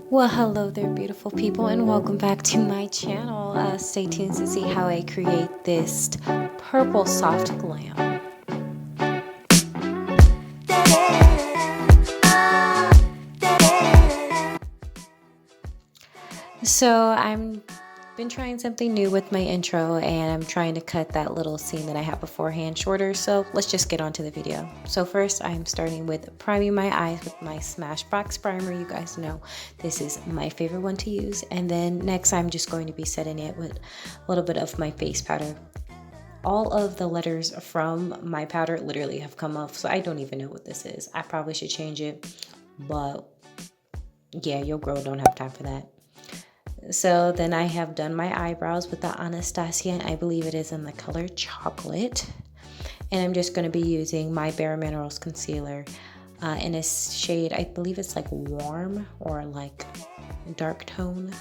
Well, hello there, beautiful people, and welcome back to my channel. Stay tuned to see how I create this purple soft glam. So I'm been trying something new with my intro, and I'm trying to cut that little scene that I had beforehand shorter, so let's just get on to the video. So first I'm starting with priming my eyes with my Smashbox primer. You guys know this is my favorite one to use, and then next I'm just going to be setting it with a little bit of my face powder. All of the letters from my powder literally have come off, so I don't even know what this is. I probably should change it, but yeah, your girl don't have time for that. So then I have done my eyebrows with the Anastasia, and I believe it is in the color chocolate. And I'm just going to be using my Bare Minerals concealer in a shade, I believe it's like warm or like dark tone.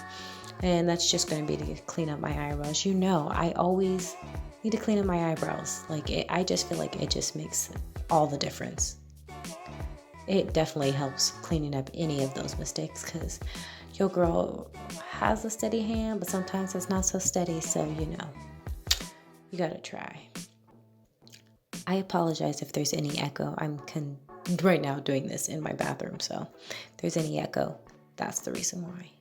And that's just going to be to clean up my eyebrows. You know, I always need to clean up my eyebrows. I just feel like it just makes all the difference. It definitely helps cleaning up any of those mistakes, because your girl has a steady hand, but sometimes it's not so steady, so you know, you gotta try. I apologize if there's any echo. I'm right now doing this in my bathroom, so if there's any echo, that's the reason why.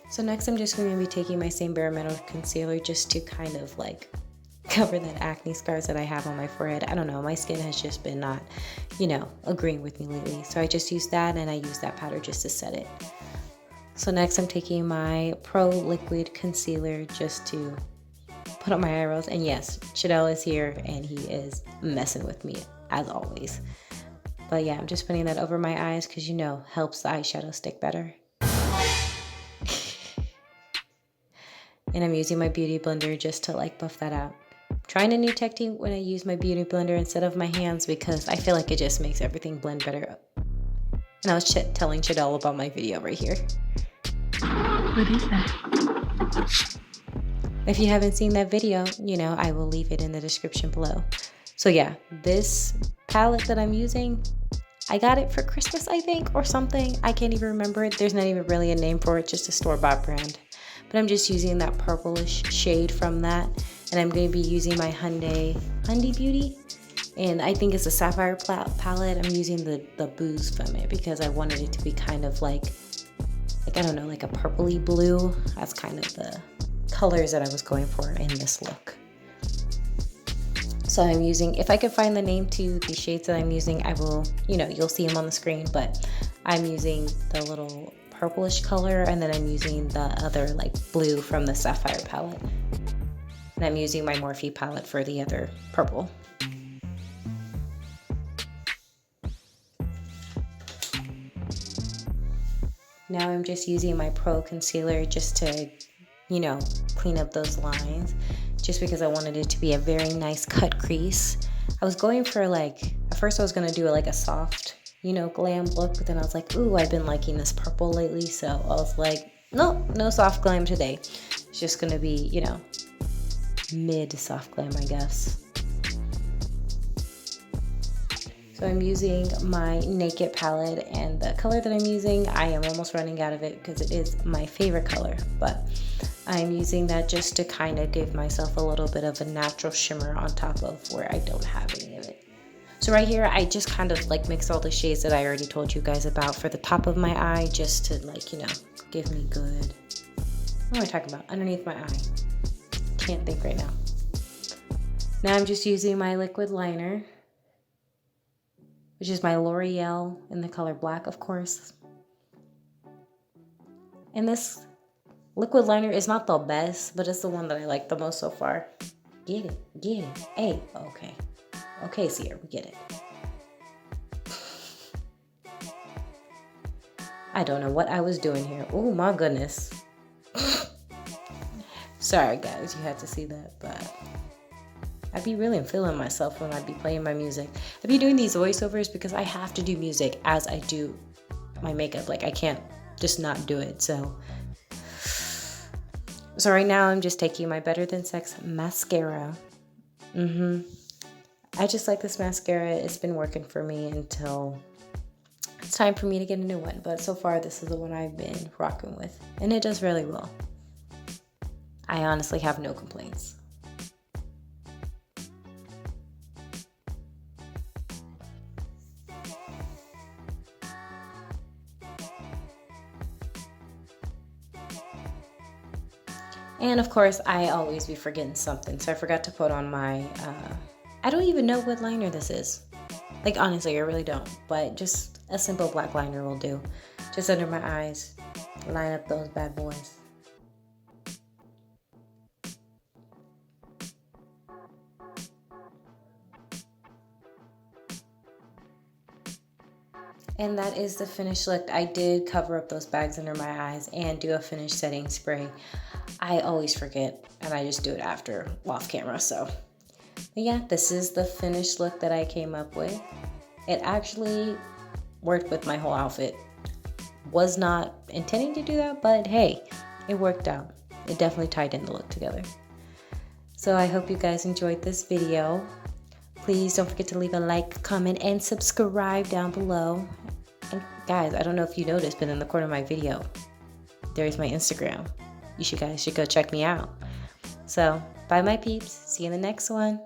So next I'm just going to be taking my same Bare Minerals concealer just to kind of like cover that acne scars that I have on my forehead. I don't know, my skin has just been not, agreeing with me lately. So I just use that, and I use that powder just to set it. So next I'm taking my Pro Liquid Concealer just to put on my eyebrows. And yes, HUDA is here and he is messing with me as always. But yeah, I'm just putting that over my eyes because helps the eyeshadow stick better. And I'm using my beauty blender just to buff that out. I'm trying a new technique when I use my beauty blender instead of my hands, because I feel like it just makes everything blend better. And I was telling HUDA about my video right here. What is that? If you haven't seen that video, I will leave it in the description below. So yeah, this palette that I'm using, I got it for Christmas, I think, or something. I can't even remember it. There's not even really a name for it, just a store-bought brand. But I'm just using that purplish shade from that. And I'm going to be using my Hyundai Beauty. And I think it's a Sapphire palette. I'm using the booze from it because I wanted it to be kind of like I don't know, like a purpley blue. That's kind of the colors that I was going for in this look. So I'm using, if I could find the name to the shades that I'm using, I will, you'll see them on the screen. But I'm using the little purplish color, and then I'm using the other blue from the Sapphire palette, and I'm using my Morphe palette for the other purple. Now I'm just using my Pro concealer just to clean up those lines, just because I wanted it to be a very nice cut crease. I was going for at first I was going to do a soft glam look, but then I was like, ooh, I've been liking this purple lately, so I was like, no soft glam today. It's just gonna be, mid soft glam, I guess. So I'm using my Naked palette, and the color that I'm using, I am almost running out of it because it is my favorite color, but I'm using that just to kind of give myself a little bit of a natural shimmer on top of where I don't have any of it. So right here, I just kind of mix all the shades that I already told you guys about for the top of my eye, just to give me good, what am I talking about? Underneath my eye. Can't think right now. Now I'm just using my liquid liner, which is my L'Oreal in the color black, of course. And this liquid liner is not the best, but it's the one that I like the most so far. Get it. Hey, okay. Okay, Sierra, we get it. I don't know what I was doing here. Oh my goodness. Sorry guys, you had to see that, but I'd be really feeling myself when I'd be playing my music. I'd be doing these voiceovers because I have to do music as I do my makeup. I can't just not do it, so So right now I'm just taking my Better Than Sex mascara. I just like this mascara. It's been working for me until it's time for me to get a new one. But so far this is the one I've been rocking with. And it does really well. I honestly have no complaints. And of course, I always be forgetting something. So I forgot to put on my, I don't even know what liner this is. Like, honestly, I really don't. But just a simple black liner will do. Just under my eyes. Line up those bad boys. And that is the finished look. I did cover up those bags under my eyes and do a finished setting spray. I always forget, and I just do it after off camera. So, but yeah, this is the finished look that I came up with. It actually worked with my whole outfit. Was not intending to do that, but hey, it worked out. It definitely tied in the look together. So I hope you guys enjoyed this video. Please don't forget to leave a like, comment, and subscribe down below. And guys, I don't know if you noticed, but in the corner of my video, there's my Instagram. You guys should go check me out. So, bye my peeps. See you in the next one.